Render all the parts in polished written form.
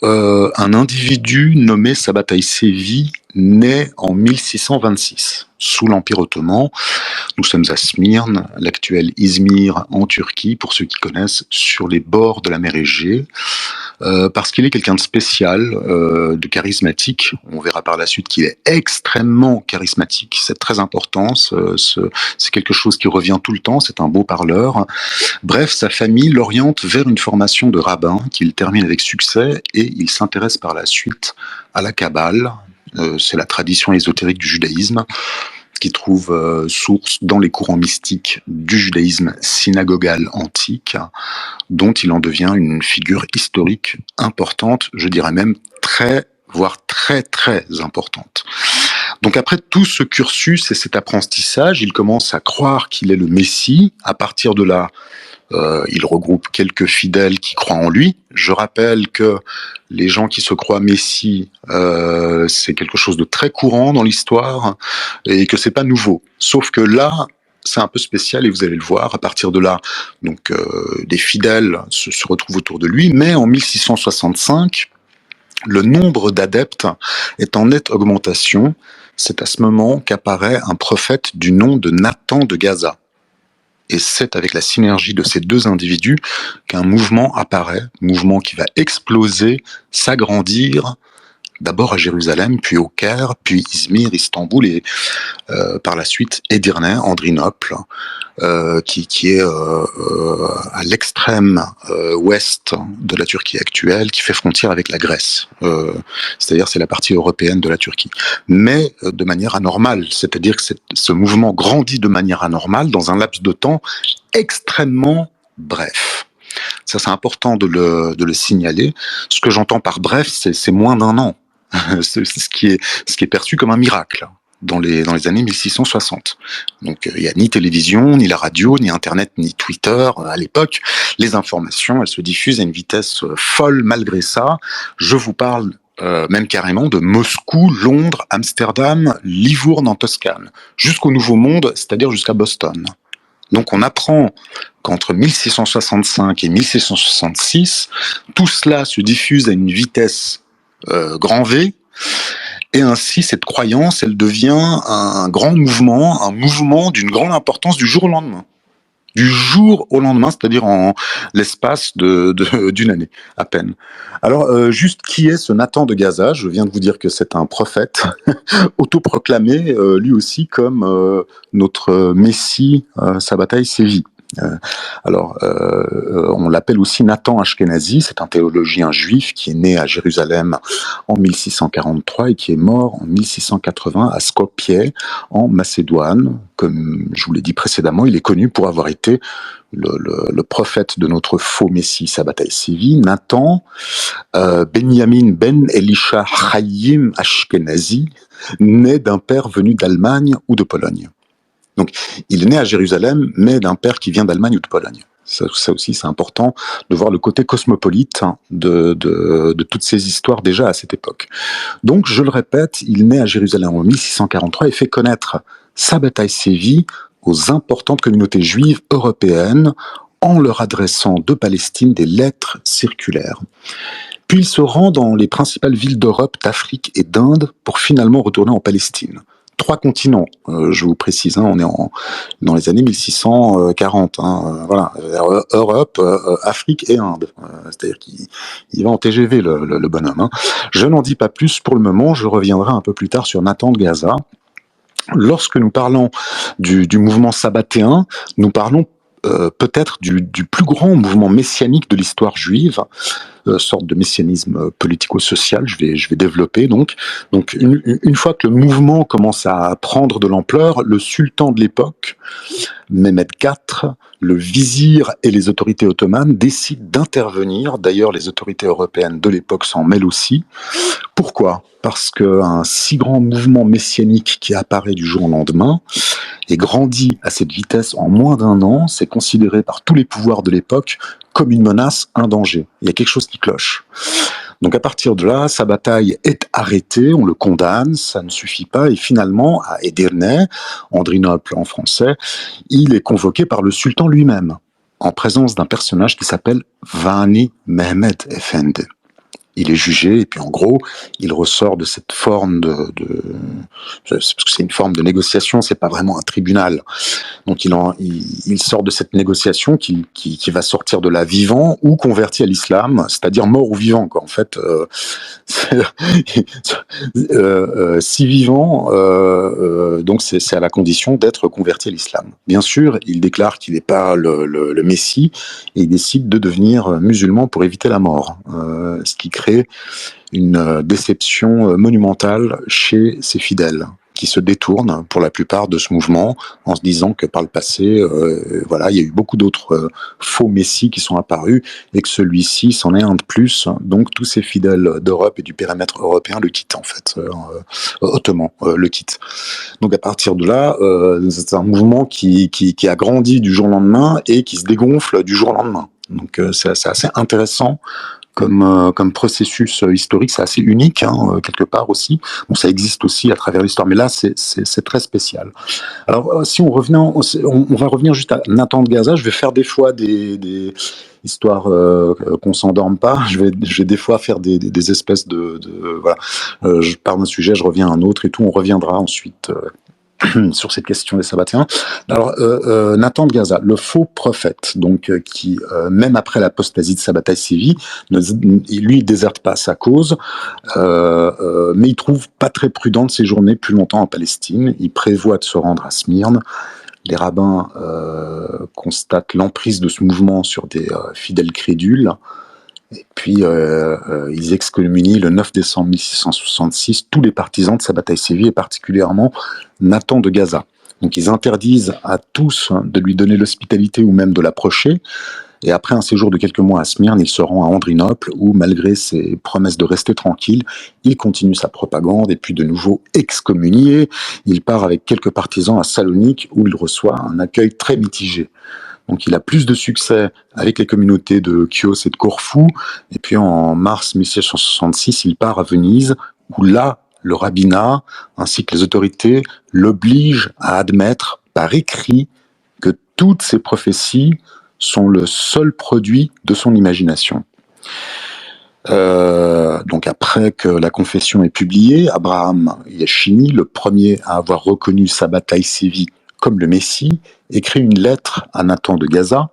Un individu nommé Sabbatai Sevi naît en 1626 sous l'Empire ottoman. Nous sommes à Smyrne, l'actuel Izmir en Turquie, pour ceux qui connaissent, sur les bords de la mer Égée, parce qu'il est quelqu'un de spécial, de charismatique. On verra par la suite qu'il est extrêmement charismatique, c'est très important, c'est quelque chose qui revient tout le temps, c'est un beau parleur. Bref, sa famille l'oriente vers une formation de rabbin qu'il termine avec succès et il s'intéresse par la suite à la Kabbale. C'est la tradition ésotérique du judaïsme qui trouve source dans les courants mystiques du judaïsme synagogal antique, dont il en devient une figure historique importante, je dirais même très, voire très, très importante. Donc après tout ce cursus et cet apprentissage, il commence à croire qu'il est le Messie. À partir de là, il regroupe quelques fidèles qui croient en lui. Je rappelle que les gens qui se croient Messie, c'est quelque chose de très courant dans l'histoire et que c'est pas nouveau. Sauf que là, c'est un peu spécial et vous allez le voir. À partir de là, donc des fidèles se retrouvent autour de lui. Mais en 1665, le nombre d'adeptes est en nette augmentation. C'est à ce moment qu'apparaît un prophète du nom de Nathan de Gaza. Et c'est avec la synergie de ces deux individus qu'un mouvement apparaît, mouvement qui va exploser, s'agrandir, d'abord à Jérusalem, puis au Caire, puis Izmir, Istanbul et par la suite Édirne, Andrinople, qui est à l'extrême ouest de la Turquie actuelle, qui fait frontière avec la Grèce. C'est-à-dire c'est la partie européenne de la Turquie. Mais de manière anormale, c'est-à-dire que ce mouvement grandit de manière anormale dans un laps de temps extrêmement bref. Ça, c'est important de le signaler. Ce que j'entends par bref, c'est moins d'un an. C'est ce qui est perçu comme un miracle dans les années 1660. Donc il n'y a ni télévision, ni la radio, ni Internet, ni Twitter à l'époque. Les informations, elles se diffusent à une vitesse folle malgré ça. Je vous parle même carrément de Moscou, Londres, Amsterdam, Livourne en Toscane, jusqu'au Nouveau Monde, c'est-à-dire jusqu'à Boston. Donc on apprend qu'entre 1665 et 1666, tout cela se diffuse à une vitesse grand V, et ainsi cette croyance, elle devient un grand mouvement, un mouvement d'une grande importance du jour au lendemain. Du jour au lendemain, c'est-à-dire en l'espace d'une année, à peine. Alors, juste qui est ce Nathan de Gaza? Je viens de vous dire que c'est un prophète, autoproclamé, lui aussi, comme notre Messie Sabbatai Sevi. On l'appelle aussi Nathan Ashkenazi, c'est un théologien juif qui est né à Jérusalem en 1643 et qui est mort en 1680 à Skopje, en Macédoine. Comme je vous l'ai dit précédemment, il est connu pour avoir été le prophète de notre faux messie Sabbatai Sevi, Nathan Benjamin ben Elisha Chaim Ashkenazi, né d'un père venu d'Allemagne ou de Pologne. Donc, il est né à Jérusalem, mais d'un père qui vient d'Allemagne ou de Pologne. Ça aussi, c'est important de voir le côté cosmopolite de toutes ces histoires déjà à cette époque. Donc, je le répète, il naît à Jérusalem en 1643 et fait connaître Sabbatai Sevi aux importantes communautés juives européennes en leur adressant de Palestine des lettres circulaires. Puis il se rend dans les principales villes d'Europe, d'Afrique et d'Inde pour finalement retourner en Palestine. 3 continents, je vous précise, on est dans les années 1640, voilà, Europe, Afrique et Inde. C'est-à-dire qu'il va en TGV le bonhomme. Je n'en dis pas plus pour le moment, je reviendrai un peu plus tard sur Nathan de Gaza. Lorsque nous parlons du mouvement sabbatéen, nous parlons peut-être du plus grand mouvement messianique de l'histoire juive, sorte de messianisme politico-social, je vais développer donc une fois que le mouvement commence à prendre de l'ampleur, le sultan de l'époque, Mehmed IV, le vizir et les autorités ottomanes décident d'intervenir. D'ailleurs, les autorités européennes de l'époque s'en mêlent aussi. Pourquoi? Parce qu'un si grand mouvement messianique qui apparaît du jour au lendemain et grandit à cette vitesse en moins d'un an, c'est considéré par tous les pouvoirs de l'époque comme une menace, un danger. Il y a quelque chose qui cloche. Donc à partir de là, Sabbatai est arrêté, on le condamne, ça ne suffit pas, et finalement, à Edirne, Andrinople en français, il est convoqué par le sultan lui-même, en présence d'un personnage qui s'appelle Vani Mehmed Efendi. il est jugé, et puis en gros, il ressort de cette forme parce que c'est une forme de négociation, c'est pas vraiment un tribunal. Donc il sort de cette négociation qui va sortir de là vivant ou converti à l'islam, c'est-à-dire mort ou vivant, quoi. En fait, si vivant, donc c'est à la condition d'être converti à l'islam. Bien sûr, il déclare qu'il n'est pas le Messie et il décide de devenir musulman pour éviter la mort, ce qui crée une déception monumentale chez ses fidèles, qui se détournent pour la plupart de ce mouvement en se disant que par le passé, voilà, il y a eu beaucoup d'autres faux messies qui sont apparus et que celui-ci c'en est un de plus. Donc tous ces fidèles d'Europe et du périmètre européen le quittent en fait, ottoman le quittent. Donc à partir de là, c'est un mouvement qui a grandi du jour au lendemain et qui se dégonfle du jour au lendemain. Donc c'est assez intéressant comme processus historique, c'est assez unique, hein, quelque part aussi. Bon, ça existe aussi à travers l'histoire, mais là, c'est très spécial. Alors, si on revient, on va revenir juste à Nathan de Gaza. Je vais faire des fois des histoires qu'on s'endorme pas. Je vais des fois faire des espèces voilà. Je pars d'un sujet, je reviens à un autre et tout. On reviendra ensuite sur cette question des Sabbatiens. Alors, Nathan de Gaza, le faux prophète, donc qui, même après l'apostasie de Sabbatai Sévi, lui, il déserte pas sa cause, mais il trouve pas très prudent de séjourner plus longtemps en Palestine. Il prévoit de se rendre à Smyrne. Les rabbins constatent l'emprise de ce mouvement sur des fidèles crédules. Et puis, ils excommunient le 9 décembre 1666 tous les partisans de Sabbatai Sévi et particulièrement Nathan de Gaza. Donc, ils interdisent à tous de lui donner l'hospitalité ou même de l'approcher. Et après un séjour de quelques mois à Smyrne, il se rend à Andrinople où, malgré ses promesses de rester tranquille, il continue sa propagande et puis de nouveau excommunié, il part avec quelques partisans à Salonique où il reçoit un accueil très mitigé. Donc il a plus de succès avec les communautés de Chios et de Corfou. Et puis en mars 1666, il part à Venise, où là, le rabbinat, ainsi que les autorités, l'obligent à admettre par écrit que toutes ces prophéties sont le seul produit de son imagination. Donc après que la confession est publiée, Abraham Yashini, le premier à avoir reconnu Sabbatai Sévi comme le Messie, écrit une lettre à Nathan de Gaza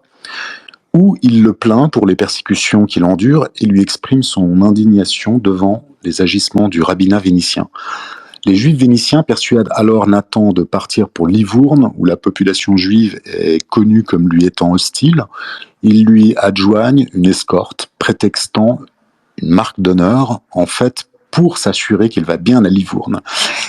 où il le plaint pour les persécutions qu'il endure et lui exprime son indignation devant les agissements du rabbinat vénitien. Les Juifs vénitiens persuadent alors Nathan de partir pour Livourne, où la population juive est connue comme lui étant hostile. Ils lui adjoignent une escorte, prétextant une marque d'honneur, en fait, pour s'assurer qu'il va bien à Livourne.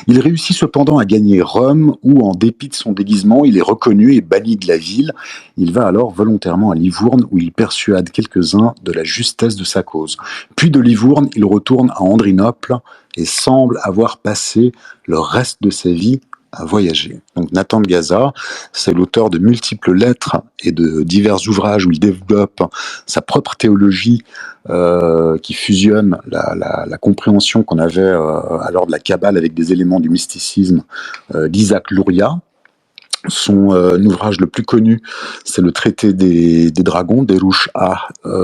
Il réussit cependant à gagner Rome, où, en dépit de son déguisement, il est reconnu et banni de la ville. Il va alors volontairement à Livourne, où il persuade quelques-uns de la justesse de sa cause. Puis de Livourne, il retourne à Andrinople et semble avoir passé le reste de sa vie à voyager. Donc Nathan de Gaza, c'est l'auteur de multiples lettres et de divers ouvrages où il développe sa propre théologie qui fusionne la compréhension qu'on avait alors de la Kabbale avec des éléments du mysticisme d'Isaac Luria. Son ouvrage le plus connu, c'est le traité des dragons, Derush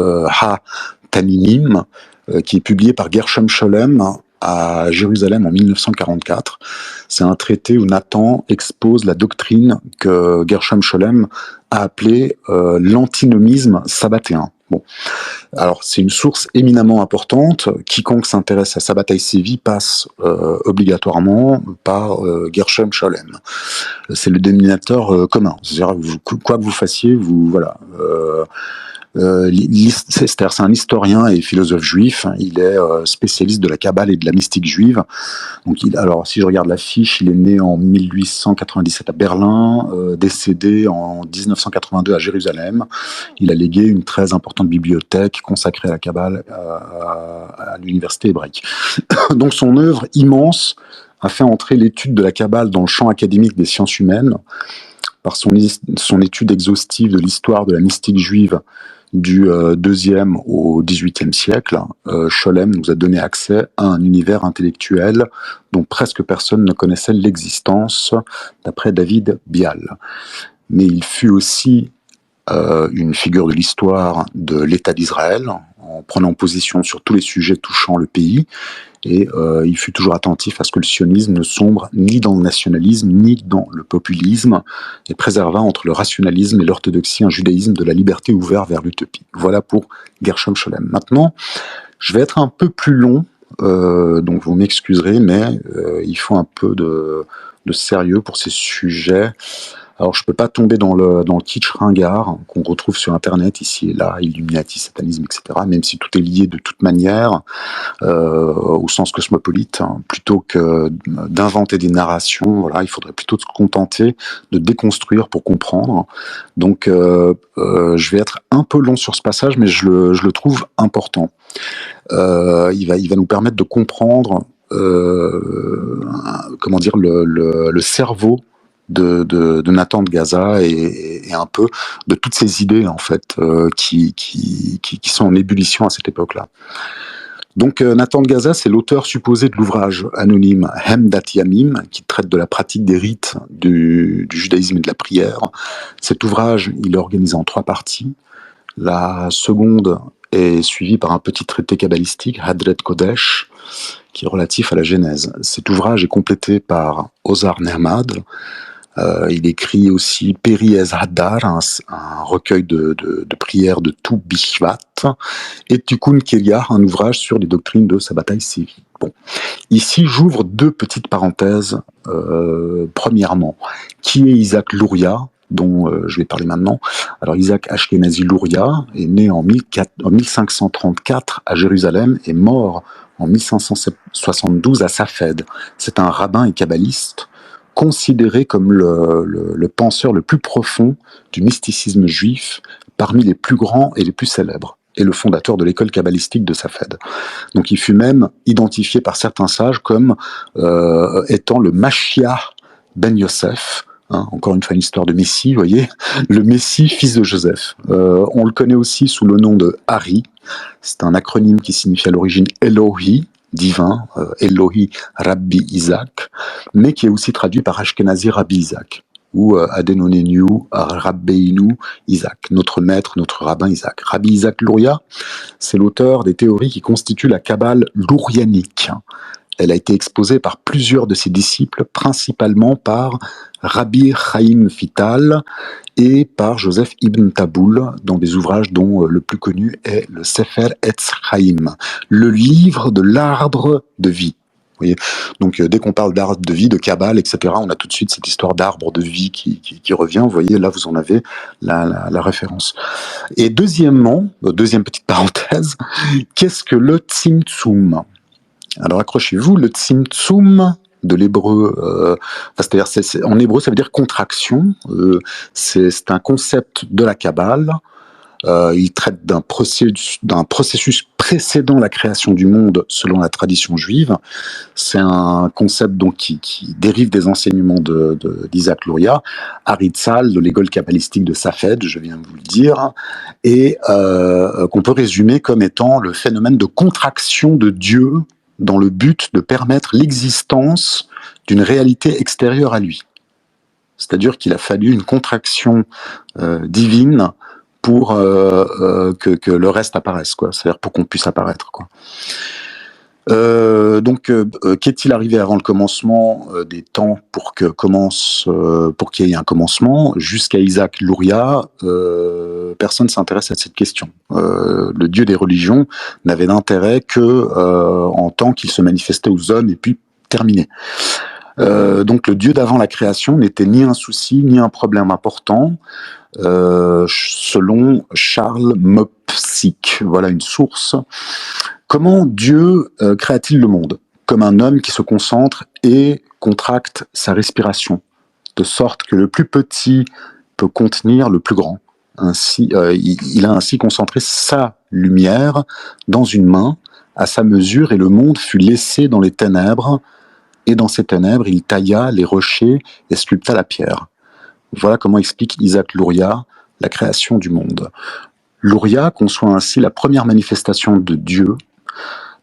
ha-Tamimim, qui est publié par Gershom Scholem à Jérusalem en 1944. C'est un traité où Nathan expose la doctrine que Gershom Scholem a appelée l'antinomisme sabbatéen. Bon, alors c'est une source éminemment importante. Quiconque s'intéresse à Sabbatai Sévi passe obligatoirement par Gershom Scholem. C'est le dénominateur commun. C'est-à-dire quoi que vous fassiez, vous voilà. C'est un historien et philosophe juif. Il est spécialiste de la Kabbale et de la mystique juive. Donc, alors, si je regarde la fiche, il est né en 1897 à Berlin, décédé en 1982 à Jérusalem. Il a légué une très importante bibliothèque consacrée à la Kabbale à l'université hébraïque. Donc, son œuvre immense a fait entrer l'étude de la Kabbale dans le champ académique des sciences humaines par son étude exhaustive de l'histoire de la mystique juive du 2e au 18e siècle. Scholem nous a donné accès à un univers intellectuel dont presque personne ne connaissait l'existence, d'après David Bial. Mais il fut aussi une figure de l'histoire de l'État d'Israël, en prenant position sur tous les sujets touchant le pays. Et il fut toujours attentif à ce que le sionisme ne sombre ni dans le nationalisme, ni dans le populisme, et préserva entre le rationalisme et l'orthodoxie un judaïsme de la liberté ouvert vers l'utopie. Voilà pour Gershom Scholem. Maintenant, je vais être un peu plus long, donc vous m'excuserez, mais il faut un peu de sérieux pour ces sujets. Alors, je peux pas tomber dans le kitsch ringard qu'on retrouve sur Internet ici et là, Illuminati, satanisme, etc., même si tout est lié de toute manière, au sens cosmopolite, hein. Plutôt que d'inventer des narrations, voilà, il faudrait plutôt se contenter de déconstruire pour comprendre. Donc, je vais être un peu long sur ce passage, mais je le trouve important. Il va nous permettre de comprendre, comment dire, le cerveau de Nathan de Gaza et un peu de toutes ces idées en fait qui sont en ébullition à cette époque-là. Donc Nathan de Gaza, c'est l'auteur supposé de l'ouvrage anonyme Hemdat Yamim, qui traite de la pratique des rites du judaïsme et de la prière. Cet ouvrage, il est organisé en 3 parties. La seconde est suivie par un petit traité kabbalistique, Hadret Kodesh, qui est relatif à la Genèse. Cet ouvrage est complété par Ozar Nehmad. Il écrit aussi Peri Ez Hadar, un recueil de prières de tout Bishvat, et Tikkun Keliah, un ouvrage sur les doctrines de Sabbatai Sevi. Bon, ici j'ouvre 2 petites parenthèses. Premièrement, qui est Isaac Luria, dont je vais parler maintenant. Alors Isaac Ashkenazi Luria est né en 1534 à Jérusalem et mort en 1572 à Safed. C'est un rabbin et kabbaliste considéré comme le penseur le plus profond du mysticisme juif, parmi les plus grands et les plus célèbres, et le fondateur de l'école kabbalistique de Safed. Donc il fut même identifié par certains sages comme étant le Mashiach ben Yosef, hein, encore une fois une histoire de Messie, vous voyez, le Messie fils de Joseph. On le connaît aussi sous le nom de Hari, c'est un acronyme qui signifie à l'origine Elohi, divin, Elohi Rabbi Isaac, mais qui est aussi traduit par Ashkenazi Rabbi Isaac, ou Adenonenu Rabbeinu Isaac, notre maître, notre rabbin Isaac. Rabbi Isaac Luria, c'est l'auteur des théories qui constituent la Kabbale lourianique. Elle a été exposée par plusieurs de ses disciples, principalement par Rabbi Chaim Vital et par Joseph Ibn Taboul, dans des ouvrages dont le plus connu est le Sefer Etz Chaim, le livre de l'arbre de vie. Vous voyez, donc dès qu'on parle d'arbre de vie, de Kabbale, etc., on a tout de suite cette histoire d'arbre de vie qui revient. Vous voyez, là vous en avez la référence. Et deuxièmement, deuxième petite parenthèse, qu'est-ce que le Tzimtzum ? Alors accrochez-vous, le Tzimtzum de l'hébreu, c'est-à-dire en hébreu ça veut dire contraction, c'est un concept de la Kabbale. Il traite d'un processus précédant la création du monde selon la tradition juive. C'est un concept donc qui dérive des enseignements d'Isaac Luria, Haritzal, de l'école kabbalistique de Safed, je viens de vous le dire, et qu'on peut résumer comme étant le phénomène de contraction de Dieu dans le but de permettre l'existence d'une réalité extérieure à lui. C'est-à-dire qu'il a fallu une contraction divine pour que le reste apparaisse, quoi. C'est-à-dire pour qu'on puisse apparaître, quoi. Donc, qu'est-il arrivé avant le commencement des temps pour qu'il y ait un commencement? Jusqu'à Isaac Luria, personne ne s'intéresse à cette question. Le Dieu des religions n'avait d'intérêt que en tant qu'il se manifestait aux hommes et puis terminé. Donc le Dieu d'avant la création n'était ni un souci ni un problème important, selon Charles Mopsic. Voilà une source. Comment Dieu créa-t-il le monde? Comme un homme qui se concentre et contracte sa respiration, de sorte que le plus petit peut contenir le plus grand. Ainsi, il a ainsi concentré sa lumière dans une main, à sa mesure, et le monde fut laissé dans les ténèbres, et dans ces ténèbres, il tailla les rochers et sculpta la pierre. Voilà comment explique Isaac Luria la création du monde. Luria conçoit ainsi la première manifestation de Dieu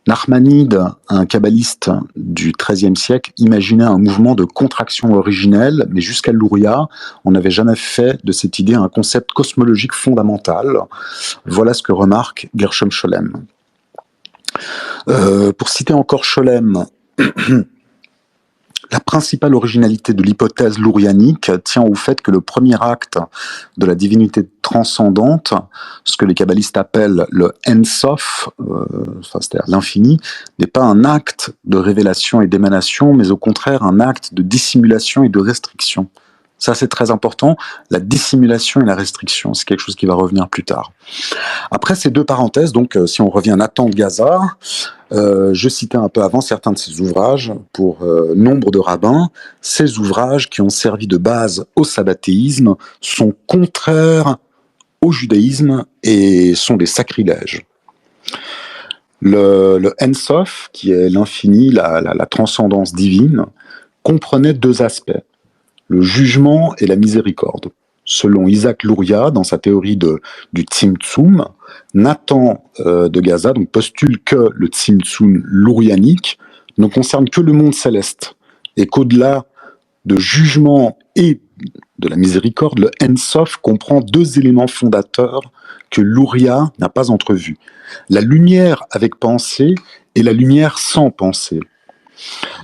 Narmanide, un kabbaliste du XIIIe siècle, imaginait un mouvement de contraction originelle, mais jusqu'à Luria, on n'avait jamais fait de cette idée un concept cosmologique fondamental. Voilà ce que remarque Gershom Scholem. Pour citer encore Scholem, la principale originalité de l'hypothèse lourianique tient au fait que le premier acte de la divinité transcendante, ce que les kabbalistes appellent le Ein Sof, c'est-à-dire l'infini, n'est pas un acte de révélation et d'émanation, mais au contraire un acte de dissimulation et de restriction. Ça, c'est très important. La dissimulation et la restriction, c'est quelque chose qui va revenir plus tard. Après ces deux parenthèses, donc si on revient à Nathan de Gaza, je citais un peu avant certains de ses ouvrages pour nombre de rabbins. Ces ouvrages qui ont servi de base au sabbatéisme sont contraires au judaïsme et sont des sacrilèges. Le Ein Sof, qui est l'infini, la transcendance divine, comprenait deux aspects, le jugement et la miséricorde. Selon Isaac Luria, dans sa théorie du Tzimtzum, Nathan de Gaza donc, postule que le Tzimtzum lourianique ne concerne que le monde céleste, et qu'au-delà de jugement et de la miséricorde, le Ein Sof comprend deux éléments fondateurs que Luria n'a pas entrevus. La lumière avec pensée et la lumière sans pensée.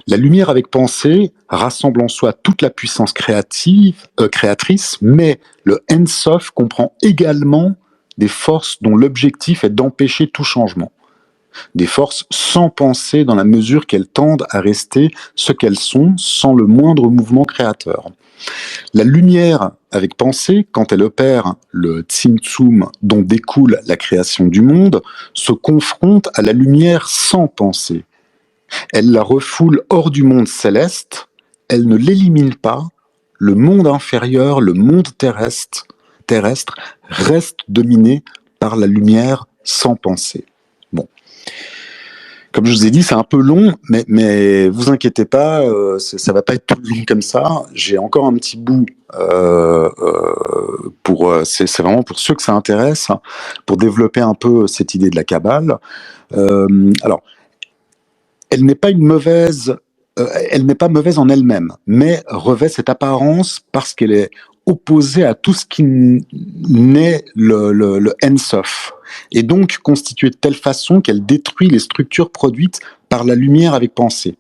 La lumière avec pensée rassemble en soi toute la puissance créatrice, mais le Ein Sof comprend également des forces dont l'objectif est d'empêcher tout changement. Des forces sans pensée dans la mesure qu'elles tendent à rester ce qu'elles sont sans le moindre mouvement créateur. La lumière avec pensée, quand elle opère le Tzimtzum dont découle la création du monde, se confronte à la lumière sans pensée. Elle la refoule hors du monde céleste, elle ne l'élimine pas, le monde inférieur, le monde terrestre reste dominé par la lumière sans pensée. Bon. Comme je vous ai dit, c'est un peu long, mais vous inquiétez pas, ça va pas être tout long comme ça. J'ai encore un petit bout c'est vraiment pour ceux que ça intéresse, pour développer un peu cette idée de la Kabbale. Alors, elle n'est pas mauvaise en elle-même, mais revêt cette apparence parce qu'elle est opposée à tout ce qui n'est le Ein Sof, et donc constituée de telle façon qu'elle détruit les structures produites par la lumière avec pensée.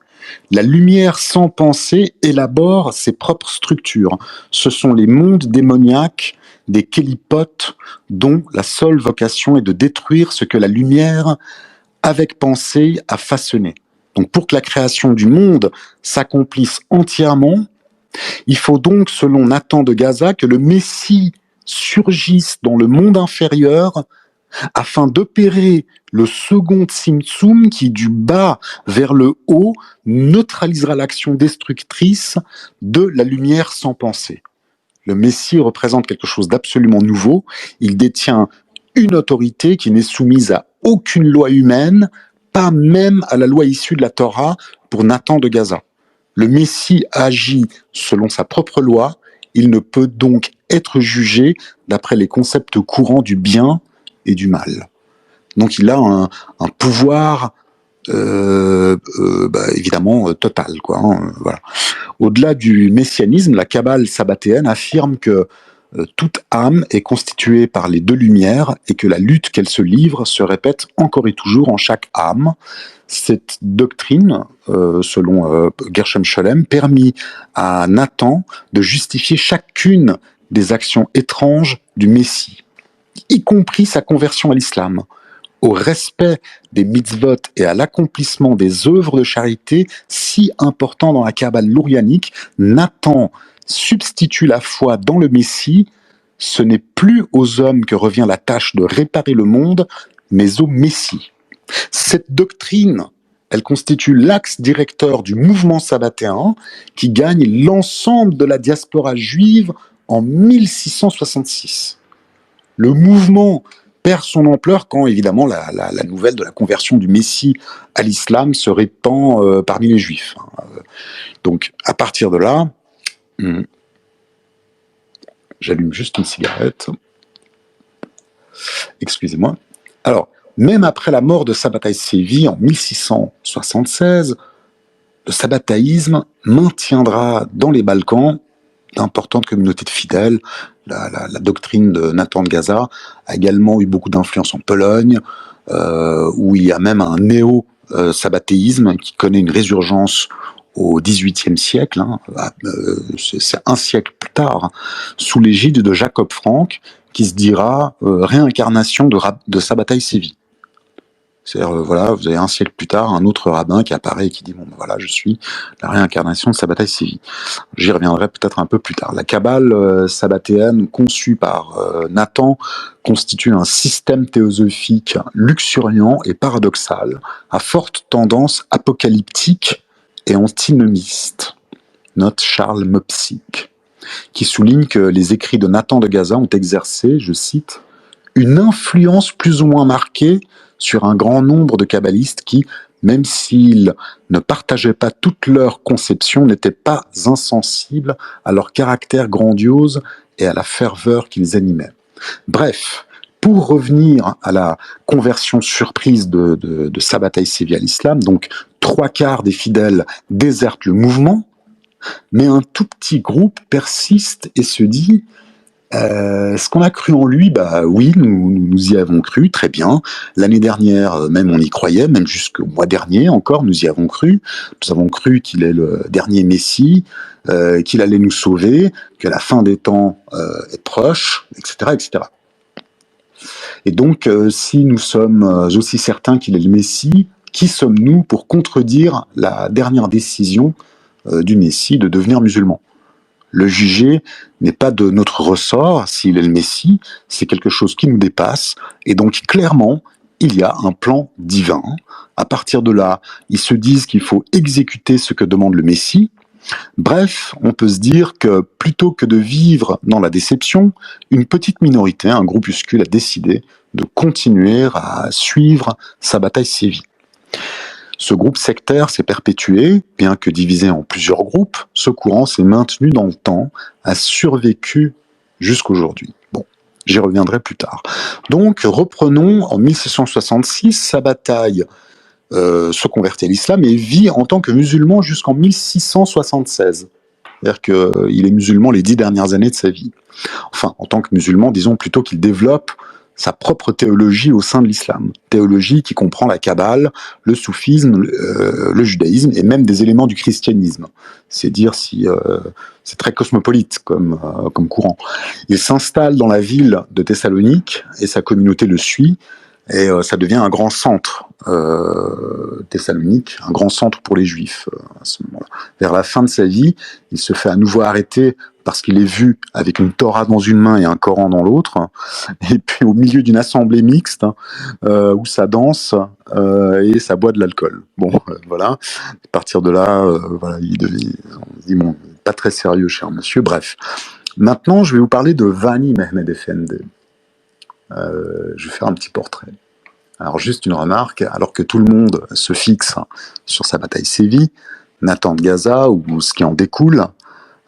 La lumière sans pensée élabore ses propres structures. Ce sont les mondes démoniaques des kélipotes dont la seule vocation est de détruire ce que la lumière avec pensée a façonné. Donc pour que la création du monde s'accomplisse entièrement, il faut donc, selon Nathan de Gaza, que le Messie surgisse dans le monde inférieur afin d'opérer le second Tzimtzum qui, du bas vers le haut, neutralisera l'action destructrice de la lumière sans pensée. Le Messie représente quelque chose d'absolument nouveau. Il détient une autorité qui n'est soumise à aucune loi humaine, pas même à la loi issue de la Torah pour Nathan de Gaza. Le Messie agit selon sa propre loi, il ne peut donc être jugé d'après les concepts courants du bien et du mal. Donc il a un pouvoir évidemment total, quoi. Voilà. Au-delà du messianisme, la Kabbale sabbatéenne affirme que toute âme est constituée par les deux lumières et que la lutte qu'elle se livre se répète encore et toujours en chaque âme. Cette doctrine, selon Gershom Scholem, permit à Nathan de justifier chacune des actions étranges du Messie, y compris sa conversion à l'islam, au respect des mitzvot et à l'accomplissement des œuvres de charité si importants dans la Kabbale lourianique. Nathan substitue la foi dans le Messie. Ce n'est plus aux hommes que revient la tâche de réparer le monde, mais au Messie. Cette doctrine, elle constitue l'axe directeur du mouvement sabbatéen qui gagne l'ensemble de la diaspora juive en 1666. Le mouvement perd son ampleur quand, évidemment, la nouvelle de la conversion du Messie à l'islam se répand parmi les Juifs. Donc, à partir de là, j'allume juste une cigarette. Excusez-moi. Alors, Même après la mort de Sabbatai Sévi en 1676, le sabbatéisme maintiendra dans les Balkans d'importantes communautés de fidèles. La doctrine de Nathan de Gaza a également eu beaucoup d'influence en Pologne, où il y a même un néo-sabbatéisme qui connaît une résurgence au XVIIIe siècle, c'est un siècle plus tard, sous l'égide de Jacob Frank, qui se dira réincarnation de Sabbatai Sévi. C'est-à-dire, voilà, vous avez un siècle plus tard un autre rabbin qui apparaît et qui dit, bon, ben voilà, je suis la réincarnation de Sabbatai Sévi. J'y reviendrai peut-être un peu plus tard. La Kabbale sabbatéenne conçue par Nathan constitue un système théosophique luxuriant et paradoxal, à forte tendance apocalyptique et antinomiste. Note Charles Mopsic, qui souligne que les écrits de Nathan de Gaza ont exercé, je cite, une influence plus ou moins marquée sur un grand nombre de kabbalistes qui, même s'ils ne partageaient pas toute leur conception, n'étaient pas insensibles à leur caractère grandiose et à la ferveur qu'ils animaient. Bref, pour revenir à la conversion surprise de Sabbatai Sévi à l'islam, donc 3/4 des fidèles désertent le mouvement, mais un tout petit groupe persiste et se dit ce qu'on a cru en lui, bah oui, nous y avons cru, très bien. L'année dernière, même on y croyait, même jusqu'au mois dernier encore, nous y avons cru. Nous avons cru qu'il est le dernier Messie, qu'il allait nous sauver, que la fin des temps est proche, etc., etc. Et donc, si nous sommes aussi certains qu'il est le Messie, qui sommes-nous pour contredire la dernière décision du Messie de devenir musulman ? Le juger n'est pas de notre ressort, s'il est le Messie, c'est quelque chose qui nous dépasse, et donc clairement, il y a un plan divin. À partir de là, ils se disent qu'il faut exécuter ce que demande le Messie. Bref, on peut se dire que plutôt que de vivre dans la déception, une petite minorité, un groupuscule a décidé de continuer à suivre Sabbatai Sévi. Ce groupe sectaire s'est perpétué, bien que divisé en plusieurs groupes, ce courant s'est maintenu dans le temps, a survécu jusqu'aujourd'hui. Bon, j'y reviendrai plus tard. Donc, reprenons, en 1666, Sabbatai se convertit à l'islam et vit en tant que musulman jusqu'en 1676. C'est-à-dire qu'il est musulman les 10 dernières années de sa vie. Enfin, en tant que musulman, disons plutôt qu'il développe sa propre théologie au sein de l'islam. Théologie qui comprend la Kabbale, le soufisme, le judaïsme et même des éléments du christianisme. C'est dire si c'est très cosmopolite comme courant. Il s'installe dans la ville de Thessalonique et sa communauté le suit. Et ça devient un grand centre, Thessalonique, un grand centre pour les Juifs à ce moment-là. Vers la fin de sa vie, il se fait à nouveau arrêter parce qu'il est vu avec une Torah dans une main et un Coran dans l'autre, et puis au milieu d'une assemblée mixte où ça danse et ça boit de l'alcool. Bon, voilà. À partir de là, voilà, on se dit bon, pas très sérieux, cher monsieur. Bref. Maintenant, je vais vous parler de Vani Mehmed Efendi. Je vais faire un petit portrait. Alors juste une remarque, alors que tout le monde se fixe sur Sabbatai Sévi, Nathan de Gaza ou ce qui en découle,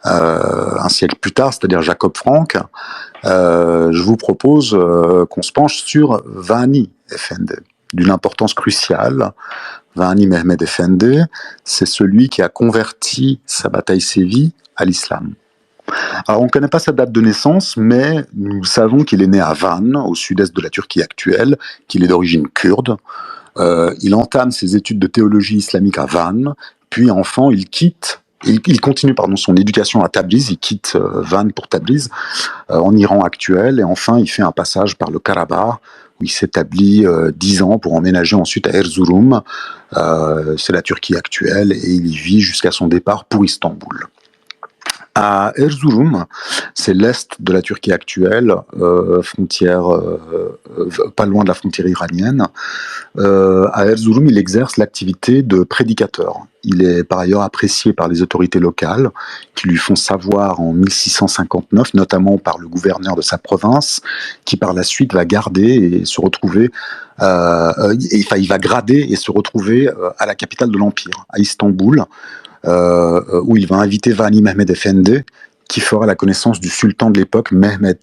un siècle plus tard, c'est-à-dire Jacob Frank, je vous propose qu'on se penche sur Vani Efendi, d'une importance cruciale. Vani Mehmed Efendi, c'est celui qui a converti Sabbatai Sévi à l'islam. Alors, on ne connaît pas sa date de naissance, mais nous savons qu'il est né à Van, au sud-est de la Turquie actuelle, qu'il est d'origine kurde. Il entame ses études de théologie islamique à Van, puis enfant, il continue son éducation à Tabriz, il quitte Van pour Tabriz, en Iran actuel, et enfin, il fait un passage par le Karabakh, où il s'établit 10 ans pour emménager ensuite à Erzurum, c'est la Turquie actuelle, et il y vit jusqu'à son départ pour Istanbul. À Erzurum, c'est l'est de la Turquie actuelle, frontière pas loin de la frontière iranienne. À Erzurum, il exerce l'activité de prédicateur. Il est par ailleurs apprécié par les autorités locales, qui lui font savoir en 1659, notamment par le gouverneur de sa province, qui par la suite va garder et se retrouver, il va grader et se retrouver à la capitale de l'Empire, à Istanbul, où il va inviter Vani Mehmed Efendi, qui fera la connaissance du sultan de l'époque, Mehmet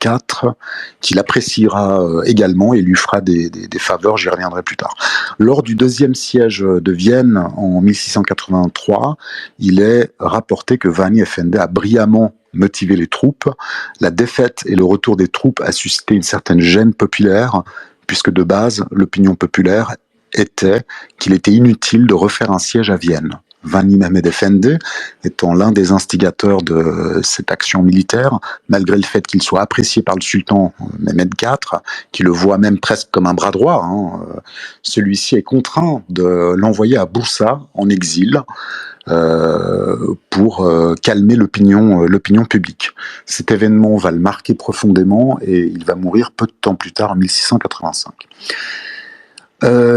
IV, qu'il appréciera également et lui fera des faveurs, j'y reviendrai plus tard. Lors du deuxième siège de Vienne en 1683, il est rapporté que Vani Efendi a brillamment motivé les troupes. La défaite et le retour des troupes a suscité une certaine gêne populaire, puisque de base, l'opinion populaire était qu'il était inutile de refaire un siège à Vienne. Vani Mehmed Efendi étant l'un des instigateurs de cette action militaire, malgré le fait qu'il soit apprécié par le sultan Mehmed IV, qui le voit même presque comme un bras droit, celui-ci est contraint de l'envoyer à Boussa en exil pour calmer l'opinion publique. Cet événement va le marquer profondément et il va mourir peu de temps plus tard, en 1685.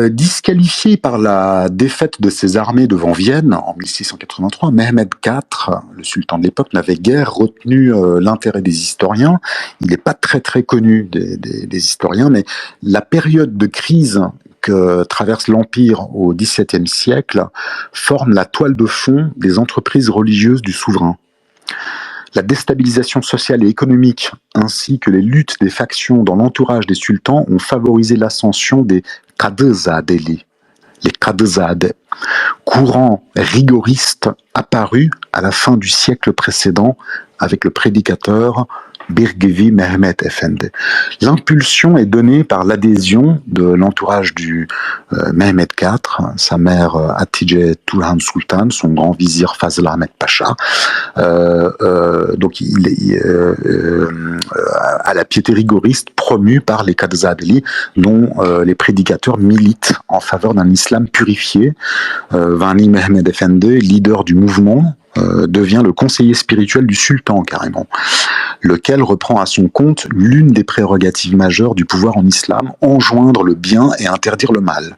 Disqualifié par la défaite de ses armées devant Vienne en 1683, Mehmed IV, le sultan de l'époque, n'avait guère retenu l'intérêt des historiens. Il n'est pas très très connu des historiens, mais la période de crise que traverse l'Empire au XVIIe siècle forme la toile de fond des entreprises religieuses du souverain. La déstabilisation sociale et économique, ainsi que les luttes des factions dans l'entourage des sultans ont favorisé l'ascension des Qadızadeli, les Qadızade, courant rigoriste apparu à la fin du siècle précédent avec le prédicateur Birgevi Mehmet Efendi. L'impulsion est donnée par l'adhésion de l'entourage du Mehmet IV, sa mère Hatice Turhan Sultan, son grand vizir Fazıl Ahmet Pacha. Donc il est à la piété rigoriste promue par les Qadızadeli, dont les prédicateurs militent en faveur d'un islam purifié. Vani Mehmed Efendi, leader du mouvement, devient le conseiller spirituel du sultan carrément, lequel reprend à son compte l'une des prérogatives majeures du pouvoir en islam, enjoindre le bien et interdire le mal.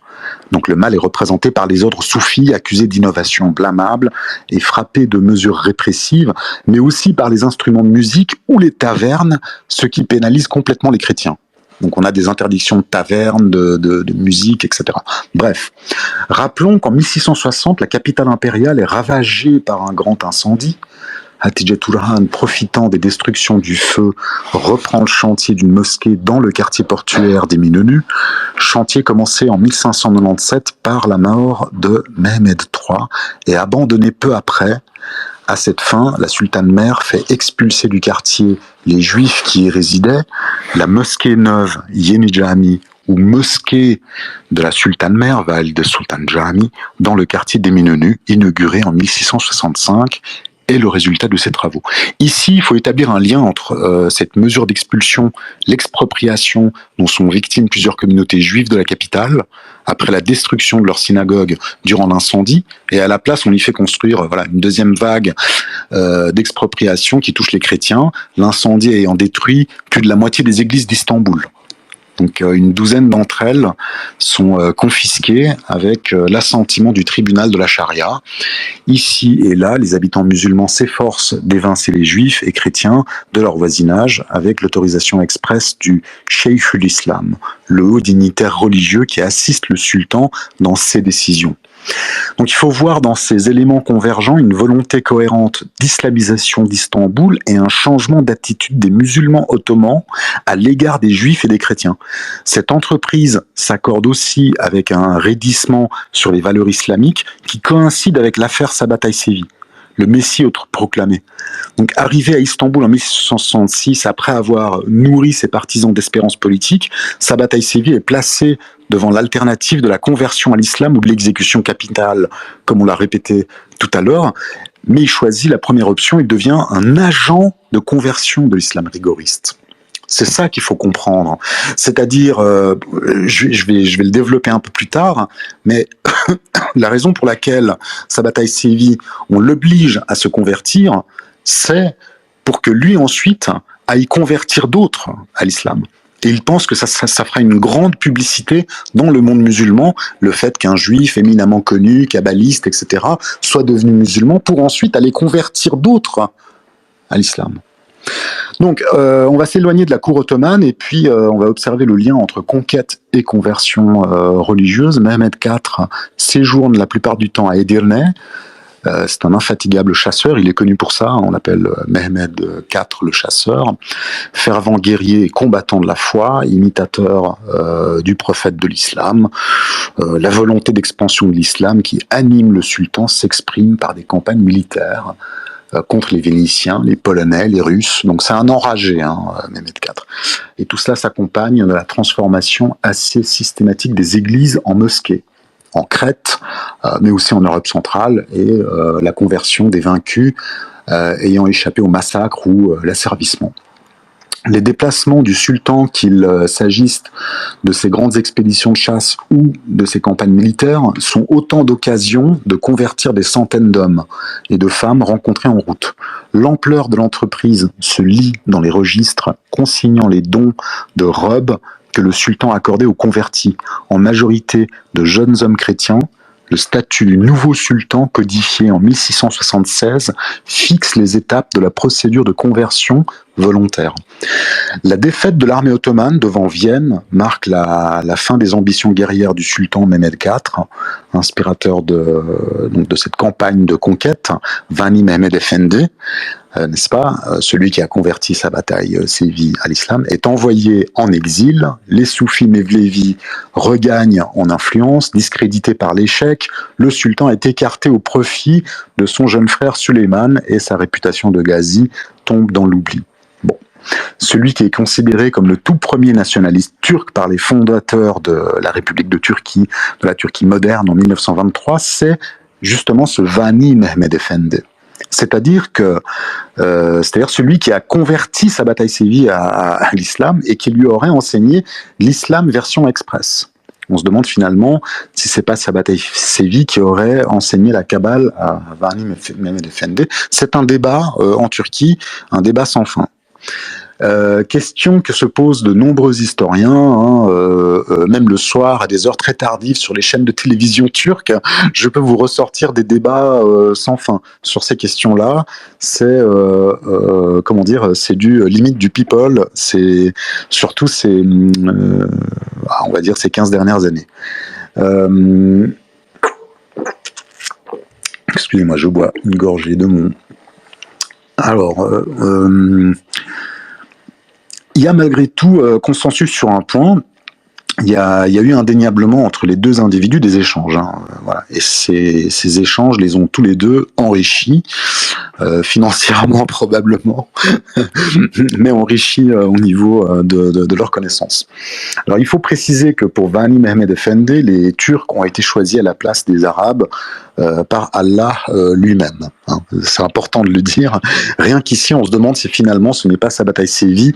Donc le mal est représenté par les ordres soufis accusés d'innovation blâmable et frappés de mesures répressives, mais aussi par les instruments de musique ou les tavernes, ce qui pénalise complètement les chrétiens. Donc on a des interdictions de tavernes, de musique, etc. Bref, rappelons qu'en 1660, la capitale impériale est ravagée par un grand incendie. Hatice Turhan, profitant des destructions du feu, reprend le chantier d'une mosquée dans le quartier portuaire des Minenus, chantier commencé en 1597 par la mort de Mehmed III et abandonné peu après. À cette fin, la sultane mère fait expulser du quartier les juifs qui y résidaient. La mosquée neuve Yeni Jami, ou mosquée de la sultane mère, Valide Sultan Jami, dans le quartier des Minenus, inaugurée en 1665, est le résultat de ces travaux. Ici, il faut établir un lien entre cette mesure d'expulsion, l'expropriation dont sont victimes plusieurs communautés juives de la capitale, après la destruction de leur synagogue durant l'incendie, et à la place, on y fait construire une deuxième vague d'expropriation qui touche les chrétiens, l'incendie ayant détruit plus de la moitié des églises d'Istanbul. Donc une douzaine d'entre elles sont confisquées avec l'assentiment du tribunal de la charia. Ici et là, les habitants musulmans s'efforcent d'évincer les juifs et chrétiens de leur voisinage avec l'autorisation expresse du Sheikhul Islam, le haut dignitaire religieux qui assiste le sultan dans ses décisions. Donc il faut voir dans ces éléments convergents une volonté cohérente d'islamisation d'Istanbul et un changement d'attitude des musulmans ottomans à l'égard des juifs et des chrétiens. Cette entreprise s'accorde aussi avec un raidissement sur les valeurs islamiques qui coïncide avec l'affaire Sabataï Sevi, le Messie proclamé. Donc arrivé à Istanbul en 1666, après avoir nourri ses partisans d'espérance politique, Sabataï Sevi est placé devant l'alternative de la conversion à l'islam ou de l'exécution capitale, comme on l'a répété tout à l'heure, mais il choisit la première option, il devient un agent de conversion de l'islam rigoriste. C'est ça qu'il faut comprendre. C'est-à-dire, je vais le développer un peu plus tard, mais la raison pour laquelle Sabataï Sevi, on l'oblige à se convertir, c'est pour que lui ensuite aille convertir d'autres à l'islam. Et il pense que ça fera une grande publicité dans le monde musulman, le fait qu'un juif éminemment connu, kabbaliste, etc., soit devenu musulman pour ensuite aller convertir d'autres à l'islam. Donc, on va s'éloigner de la cour ottomane et puis on va observer le lien entre conquête et conversion religieuse. Mehmed IV séjourne la plupart du temps à Edirne. C'est un infatigable chasseur, il est connu pour ça, on l'appelle Mehmed IV le chasseur, fervent guerrier et combattant de la foi, imitateur du prophète de l'islam. La volonté d'expansion de l'islam qui anime le sultan s'exprime par des campagnes militaires contre les Vénitiens, les Polonais, les Russes. Donc c'est un enragé, Mehmed IV. Et tout cela s'accompagne de la transformation assez systématique des églises en mosquées, en Crète, mais aussi en Europe centrale, et la conversion des vaincus ayant échappé au massacre ou l'asservissement. Les déplacements du sultan, qu'il s'agisse de ses grandes expéditions de chasse ou de ses campagnes militaires, sont autant d'occasions de convertir des centaines d'hommes et de femmes rencontrés en route. L'ampleur de l'entreprise se lit dans les registres consignant les dons de robes que le sultan accordait aux convertis, en majorité de jeunes hommes chrétiens. Le statut du nouveau sultan, codifié en 1676, fixe les étapes de la procédure de conversion volontaire. La défaite de l'armée ottomane devant Vienne marque la fin des ambitions guerrières du sultan Mehmed IV, inspirateur de cette campagne de conquête, Vani Mehmed Efendi, n'est-ce pas, celui qui a converti sa bataille Sévi à l'islam, est envoyé en exil. Les soufis Mevlevi regagnent en influence, discrédité par l'échec. Le sultan est écarté au profit de son jeune frère Suleiman et sa réputation de ghazi tombe dans l'oubli. Bon. Celui qui est considéré comme le tout premier nationaliste turc par les fondateurs de la République de Turquie, de la Turquie moderne en 1923, c'est justement ce Vani Mehmed Efendi. C'est-à-dire celui qui a converti sa bataille Sévi à l'islam et qui lui aurait enseigné l'islam version express. On se demande finalement si c'est pas sa bataille Sévi qui aurait enseigné la Kabbale à Vani Mehmed Efendi. C'est un débat en Turquie, un débat sans fin. Question que se posent de nombreux historiens, même le soir à des heures très tardives sur les chaînes de télévision turques, je peux vous ressortir des débats sans fin sur ces questions-là. C'est c'est du limite du people. C'est surtout on va dire ces 15 dernières années. Excusez-moi, je bois une gorgée de mon. Alors. Il y a malgré tout consensus sur un point. Il y a eu indéniablement entre les deux individus des échanges. Voilà. Et ces échanges les ont tous les deux enrichis, financièrement probablement, mais enrichis au niveau de leurs connaissances. Alors il faut préciser que pour Vani Mehmed Efendi, les Turcs ont été choisis à la place des Arabes par Allah lui-même. C'est important de le dire. Rien qu'ici, on se demande si finalement ce n'est pas sa bataille Sévi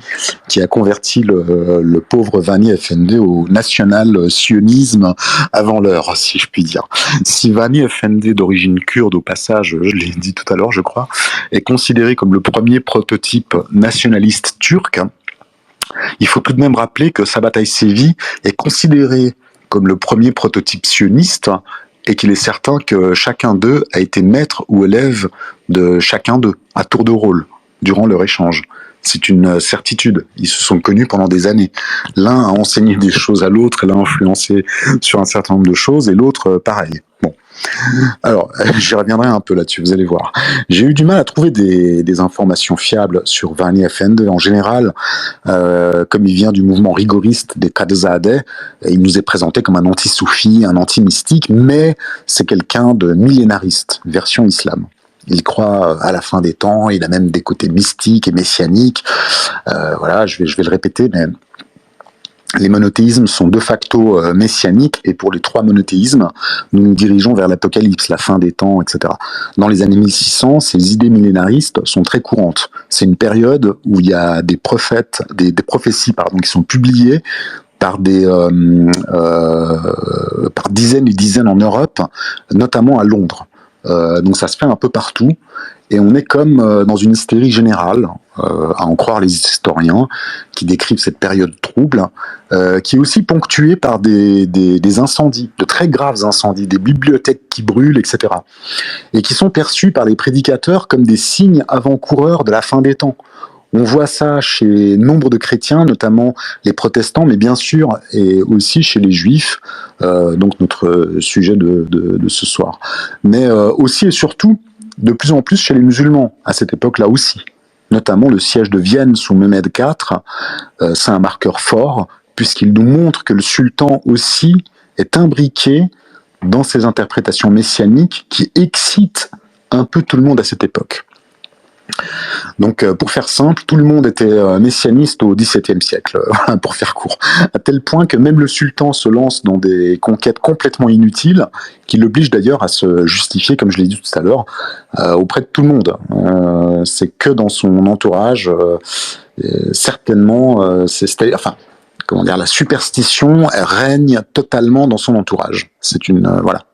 qui a converti le pauvre Vani Efendi au national-sionisme avant l'heure, si je puis dire. Si Vani Efendi, d'origine kurde au passage, je l'ai dit tout à l'heure, je crois, est considéré comme le premier prototype nationaliste turc, il faut tout de même rappeler que sa bataille Sévi est considéré comme le premier prototype sioniste et qu'il est certain que chacun d'eux a été maître ou élève de chacun d'eux, à tour de rôle, durant leur échange. C'est une certitude. Ils se sont connus pendant des années. L'un a enseigné des choses à l'autre, et l'a influencé sur un certain nombre de choses, et l'autre, pareil. Bon. Alors, j'y reviendrai un peu là-dessus, vous allez voir. J'ai eu du mal à trouver des informations fiables sur Vani Efendi. En général, comme il vient du mouvement rigoriste des Qadrzadeh, il nous est présenté comme un anti-soufi, un anti-mystique, mais c'est quelqu'un de millénariste, version islam. Il croit à la fin des temps, il a même des côtés mystiques et messianiques. Voilà, je vais le répéter, mais les monothéismes sont de facto messianiques, et pour les trois monothéismes, nous nous dirigeons vers l'apocalypse, la fin des temps, etc. Dans les années 1600, ces idées millénaristes sont très courantes. C'est une période où il y a des prophètes, des prophéties, qui sont publiées par par dizaines et dizaines en Europe, notamment à Londres. Donc ça se fait un peu partout, et on est comme dans une hystérie générale, à en croire les historiens qui décrivent cette période trouble, qui est aussi ponctuée par des incendies, de très graves incendies, des bibliothèques qui brûlent, etc. Et qui sont perçus par les prédicateurs comme des signes avant-coureurs de la fin des temps. On voit ça chez nombre de chrétiens, notamment les protestants, mais bien sûr, et aussi chez les juifs, donc notre sujet de ce soir. Mais aussi et surtout, de plus en plus chez les musulmans, à cette époque-là aussi. Notamment le siège de Vienne sous Mehmed IV, c'est un marqueur fort, puisqu'il nous montre que le sultan aussi est imbriqué dans ces interprétations messianiques qui excitent un peu tout le monde à cette époque. Donc, pour faire simple, tout le monde était messianiste au XVIIe siècle, pour faire court, à tel point que même le sultan se lance dans des conquêtes complètement inutiles, qui l'obligent d'ailleurs à se justifier, comme je l'ai dit tout à l'heure, auprès de tout le monde. C'est que dans son entourage, certainement, enfin, comment dire, la superstition règne totalement dans son entourage. C'est une voilà.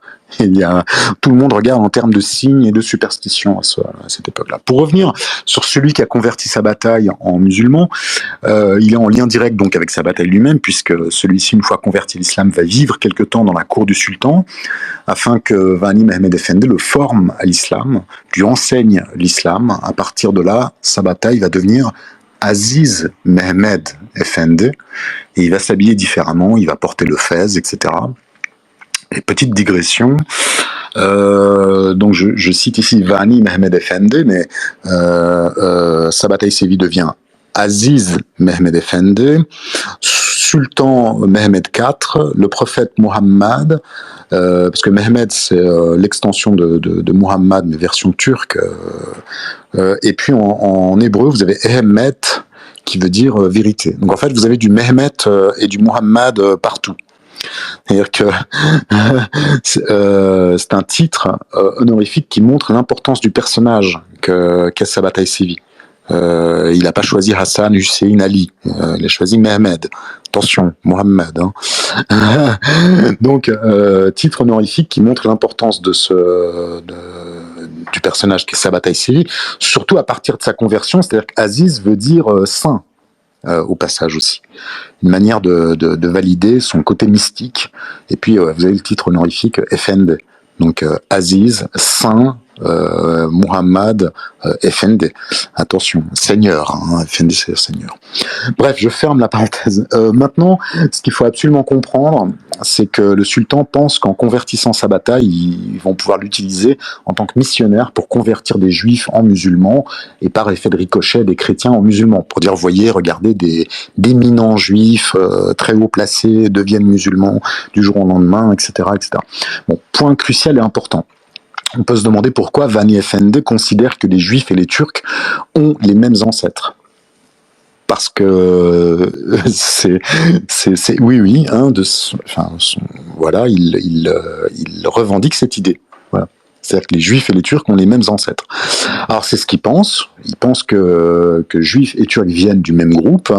Tout le monde regarde en termes de signes et de superstitions à cette époque-là. Pour revenir sur celui qui a converti sa bataille en musulman, il est en lien direct donc avec sa bataille lui-même, puisque celui-ci, une fois converti à l'islam, va vivre quelque temps dans la cour du sultan, afin que Vani Mehmed Efendi le forme à l'islam, lui enseigne l'islam. À partir de là, sa bataille va devenir Aziz Mehmed Efendi, et il va s'habiller différemment, il va porter le fez, etc. Et petite digression, donc je cite ici Vani Mehmed Efendi, mais sa bataille sévie devient Aziz Mehmed Efendi, Sultan Mehmed IV, le prophète Muhammad, parce que Mehmed c'est l'extension de Muhammad, mais version turque, et puis en hébreu vous avez Ehmet, qui veut dire vérité. Donc en fait vous avez du Mehmet et du Muhammad partout. C'est-à-dire que c'est un titre honorifique qui montre l'importance du personnage qu'a sa bataille sévie. Il n'a pas choisi Hassan, Hussein, Ali. Il a choisi Mehmed. Attention, Mohammed. Hein. Donc, titre honorifique qui montre l'importance du personnage qu'est sa bataille sévie, surtout à partir de sa conversion. C'est-à-dire qu'Aziz veut dire saint. Au passage aussi. Une manière de valider son côté mystique. Et puis, vous avez le titre honorifique Effendi. Donc, Aziz, Saint, Muhammad, Effendi. Attention, Seigneur. Hein, Effendi, c'est Seigneur. Bref, je ferme la parenthèse. Maintenant, ce qu'il faut absolument comprendre, c'est que le sultan pense qu'en convertissant sa bataille, ils vont pouvoir l'utiliser en tant que missionnaire pour convertir des juifs en musulmans et par effet de ricochet des chrétiens en musulmans. Pour dire, voyez, regardez, d'éminents juifs très haut placés deviennent musulmans du jour au lendemain, etc., etc. Bon, point crucial et important. On peut se demander pourquoi Vani Efendi considère que les juifs et les turcs ont les mêmes ancêtres. Parce que oui, hein, voilà, il revendique cette idée. Voilà. C'est-à-dire que les juifs et les turcs ont les mêmes ancêtres. Alors c'est ce qu'il pense. Il pense que juifs et turcs viennent du même groupe.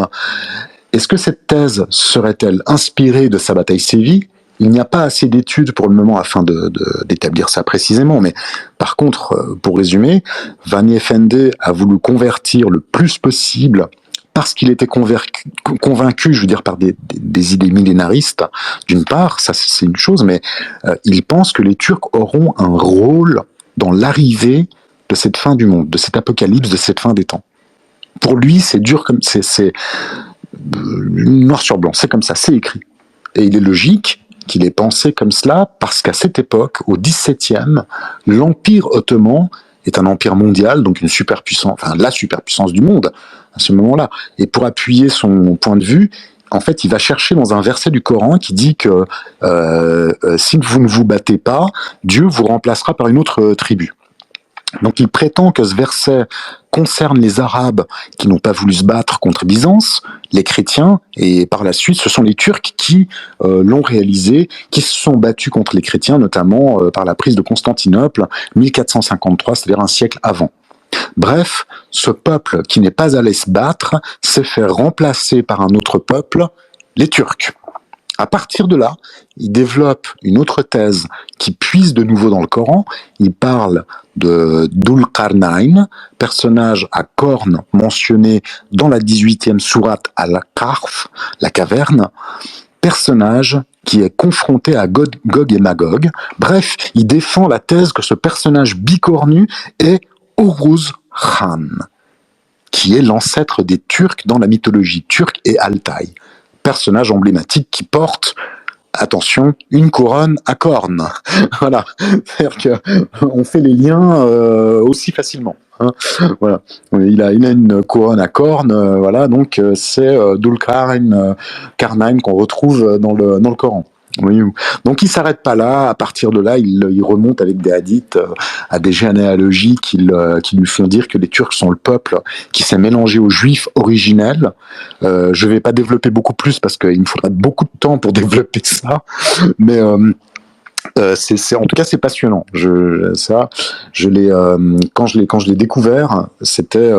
Est-ce que cette thèse serait-elle inspirée de sa bataille sévie ? Il n'y a pas assez d'études pour le moment afin d'établir ça précisément, mais par contre, pour résumer, Vani Efendi a voulu convertir le plus possible parce qu'il était convaincu, je veux dire, par des idées millénaristes, d'une part, ça c'est une chose, mais il pense que les Turcs auront un rôle dans l'arrivée de cette fin du monde, de cet apocalypse, de cette fin des temps. Pour lui, c'est dur comme c'est noir sur blanc, c'est comme ça, c'est écrit. Et il est logique qu'il ait pensé comme cela, parce qu'à cette époque, au XVIIe, l'Empire ottoman est un empire mondial, donc une superpuissance, enfin la superpuissance du monde à ce moment-là. Et pour appuyer son point de vue, en fait, il va chercher dans un verset du Coran qui dit que si vous ne vous battez pas, Dieu vous remplacera par une autre tribu. Donc il prétend que ce verset concerne les Arabes qui n'ont pas voulu se battre contre Byzance, les chrétiens, et par la suite ce sont les Turcs qui l'ont réalisé, qui se sont battus contre les chrétiens, notamment par la prise de Constantinople, 1453, c'est-à-dire un siècle avant. Bref, ce peuple qui n'est pas allé se battre s'est fait remplacer par un autre peuple, les Turcs. À partir de là, il développe une autre thèse qui puise de nouveau dans le Coran. Il parle de Dhul-Qarnayn, personnage à cornes mentionné dans la 18e sourate Al-Kahf, la caverne, personnage qui est confronté à Gog et Magog. Bref, il défend la thèse que ce personnage bicornu est Uruz Khan, qui est l'ancêtre des Turcs dans la mythologie turque et altaï. Personnage emblématique qui porte, attention, une couronne à cornes. Voilà, c'est-à-dire qu'on fait les liens aussi facilement. Hein. Voilà, il a une couronne à cornes. Voilà, donc c'est Dulkarnain qu'on retrouve dans le Coran. Oui. Donc il s'arrête pas là. À partir de là, il remonte avec des hadiths à des généalogies qui lui font dire que les Turcs sont le peuple qui s'est mélangé aux Juifs originels. Je vais pas développer beaucoup plus parce qu'il me faudrait beaucoup de temps pour développer ça, mais en tout cas c'est passionnant. Quand je l'ai découvert, c'était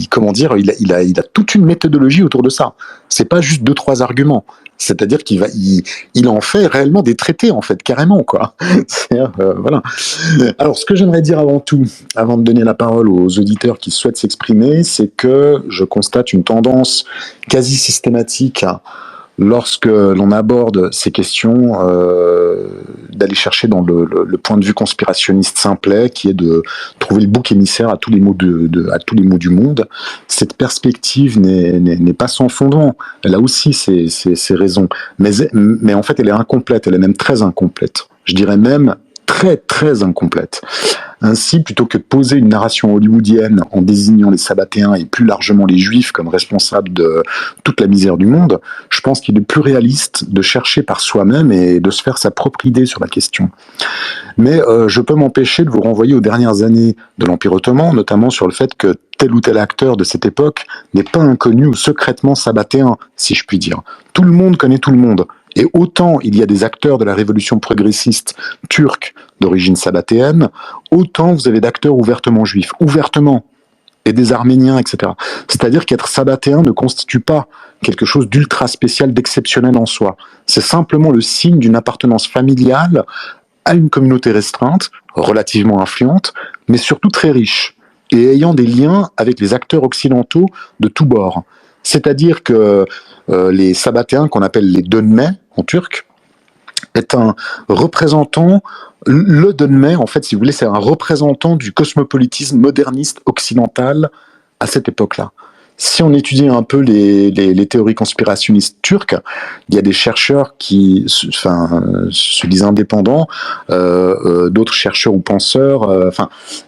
comment dire, il a toute une méthodologie autour de ça. C'est pas juste 2-3 arguments. C'est-à-dire il en fait réellement des traités, en fait, carrément, quoi. Voilà. Alors, ce que j'aimerais dire avant tout, avant de donner la parole aux auditeurs qui souhaitent s'exprimer, c'est que je constate une tendance quasi systématique lorsque l'on aborde ces questions, d'aller chercher dans le point de vue conspirationniste simplet, qui est de trouver le bouc émissaire à tous les maux à tous les maux du monde. Cette perspective n'est pas sans fondement. Elle a aussi ses raisons, mais en fait, elle est incomplète. Elle est même très incomplète. Je dirais même très très incomplète. Ainsi, plutôt que de poser une narration hollywoodienne en désignant les Sabbatéens et plus largement les Juifs comme responsables de toute la misère du monde, je pense qu'il est plus réaliste de chercher par soi-même et de se faire sa propre idée sur la question. Mais je peux m'empêcher de vous renvoyer aux dernières années de l'Empire ottoman, notamment sur le fait que tel ou tel acteur de cette époque n'est pas inconnu ou secrètement sabbatéen, si je puis dire. Tout le monde connaît tout le monde. Et autant il y a des acteurs de la révolution progressiste turque d'origine sabbatéenne, autant vous avez d'acteurs ouvertement juifs, ouvertement, et des Arméniens, etc. C'est-à-dire qu'être sabbatéen ne constitue pas quelque chose d'ultra spécial, d'exceptionnel en soi. C'est simplement le signe d'une appartenance familiale à une communauté restreinte, relativement influente, mais surtout très riche, et ayant des liens avec les acteurs occidentaux de tous bords. C'est-à-dire que les sabbatéens, qu'on appelle les dönme en turc, est un représentant, le dönme, en fait, si vous voulez, c'est un représentant du cosmopolitisme moderniste occidental à cette époque-là. Si on étudie un peu les théories conspirationnistes turques, il y a des chercheurs qui se disent indépendants, d'autres chercheurs ou penseurs,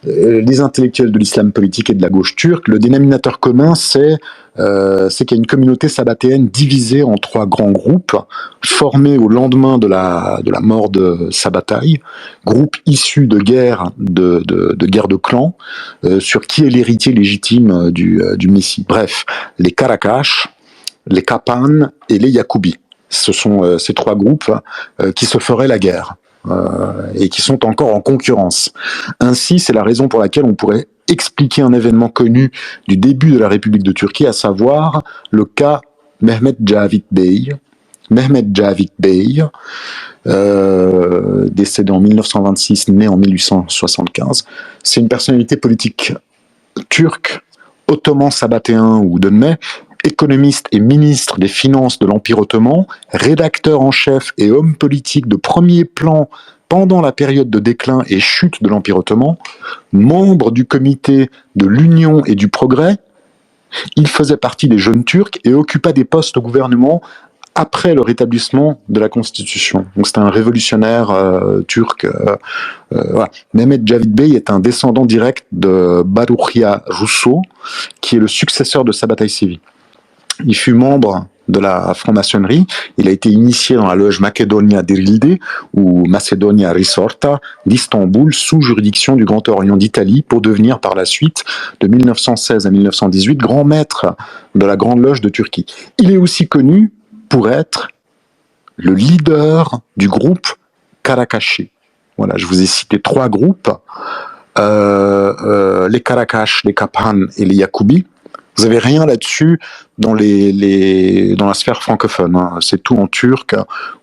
les intellectuels de l'islam politique et de la gauche turque. Le dénominateur commun, c'est qu'il y a une communauté sabbatéenne divisée en 3 grands groupes, formés au lendemain de la mort de Sabbatai, groupes issus de guerres de clans, sur qui est l'héritier légitime du Messie. Bref, les Karakash, les Kapan et les Yacoubi. Ce sont ces 3 groupes qui se feraient la guerre et qui sont encore en concurrence. Ainsi, c'est la raison pour laquelle on pourrait expliquer un événement connu du début de la République de Turquie, à savoir le cas Mehmet Javid Bey. Mehmet Javid Bey, décédé en 1926, né en 1875. C'est une personnalité politique turque, ottoman sabbatéen ou dönme, économiste et ministre des Finances de l'Empire ottoman, rédacteur en chef et homme politique de premier plan pendant la période de déclin et chute de l'Empire ottoman, membre du comité de l'Union et du Progrès. Il faisait partie des jeunes Turcs et occupa des postes au gouvernement après le rétablissement de la Constitution. Donc c'était un révolutionnaire turc. Voilà. Mehmet Javid Bey est un descendant direct de Baruchia Russo, qui est le successeur de Sabbatai Sevi. Il fut membre de la franc-maçonnerie. Il a été initié dans la loge Macedonia Dirilde ou Macedonia Risorta d'Istanbul sous juridiction du Grand Orient d'Italie pour devenir par la suite, de 1916 à 1918, grand maître de la Grande Loge de Turquie. Il est aussi connu pour être le leader du groupe Karakashi. Voilà, je vous ai cité 3 groupes, les Karakash, les Kapan et les Yacoubi. Vous n'avez rien là-dessus dans dans la sphère francophone. Hein. C'est tout en turc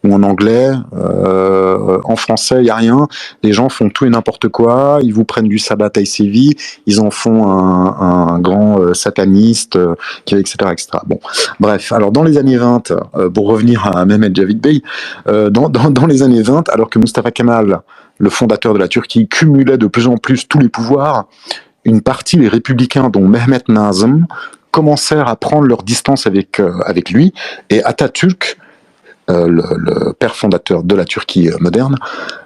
ou en anglais. En français, il n'y a rien. Les gens font tout et n'importe quoi. Ils vous prennent du Sabbatai Sevi. Ils en font un grand sataniste, etc., etc. Bon, bref. Alors, dans les années 20, pour revenir à Mehmet Javid Bey, dans les années 20, alors que Mustafa Kemal, le fondateur de la Turquie, cumulait de plus en plus tous les pouvoirs, une partie des républicains, dont Mehmet Nazım, commencèrent à prendre leur distance avec lui, et Atatürk, le père fondateur de la Turquie moderne,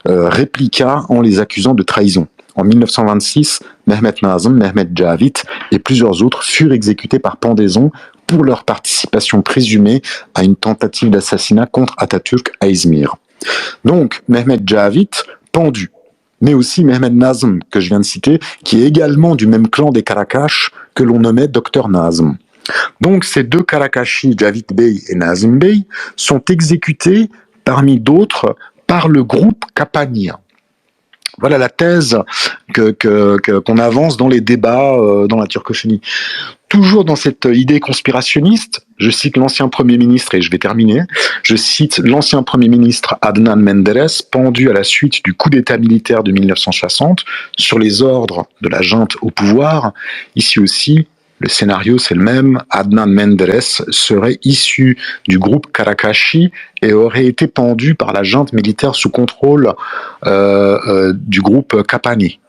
répliqua en les accusant de trahison. En 1926, Mehmet Nazım, Mehmet Cavit et plusieurs autres furent exécutés par pendaison pour leur participation présumée à une tentative d'assassinat contre Atatürk à Izmir. Donc, Mehmet Cavit, pendu, mais aussi Mehmet Nazım, que je viens de citer, qui est également du même clan des Karakash que l'on nommait Dr Nazım. Donc, ces deux Karakashi, Cavit Bey et Nazım Bey, sont exécutés, parmi d'autres, par le groupe Kapania. Voilà la thèse qu'on avance dans les débats dans la turcophonie. Toujours dans cette idée conspirationniste, je cite l'ancien Premier ministre, et je vais terminer, je cite l'ancien Premier ministre Adnan Menderes, pendu à la suite du coup d'État militaire de 1960, sur les ordres de la junte au pouvoir. Ici aussi, le scénario c'est le même, Adnan Menderes serait issu du groupe Karakashi et aurait été pendu par la junte militaire sous contrôle du groupe Kapani.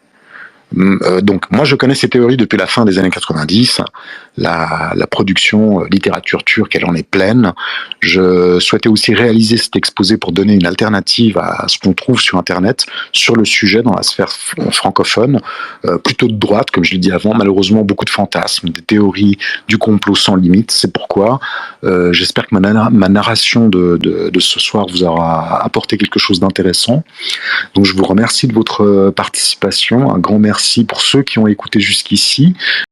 Donc moi je connais ces théories depuis la fin des années 90, la production littérature turque elle en est pleine. Je souhaitais aussi réaliser cet exposé pour donner une alternative à ce qu'on trouve sur internet sur le sujet dans la sphère francophone, plutôt de droite comme je l'ai dit avant, malheureusement beaucoup de fantasmes, des théories du complot sans limite, c'est pourquoi j'espère que ma narration de ce soir vous aura apporté quelque chose d'intéressant. Donc je vous remercie de votre participation, un grand merci pour ceux qui ont écouté jusqu'ici.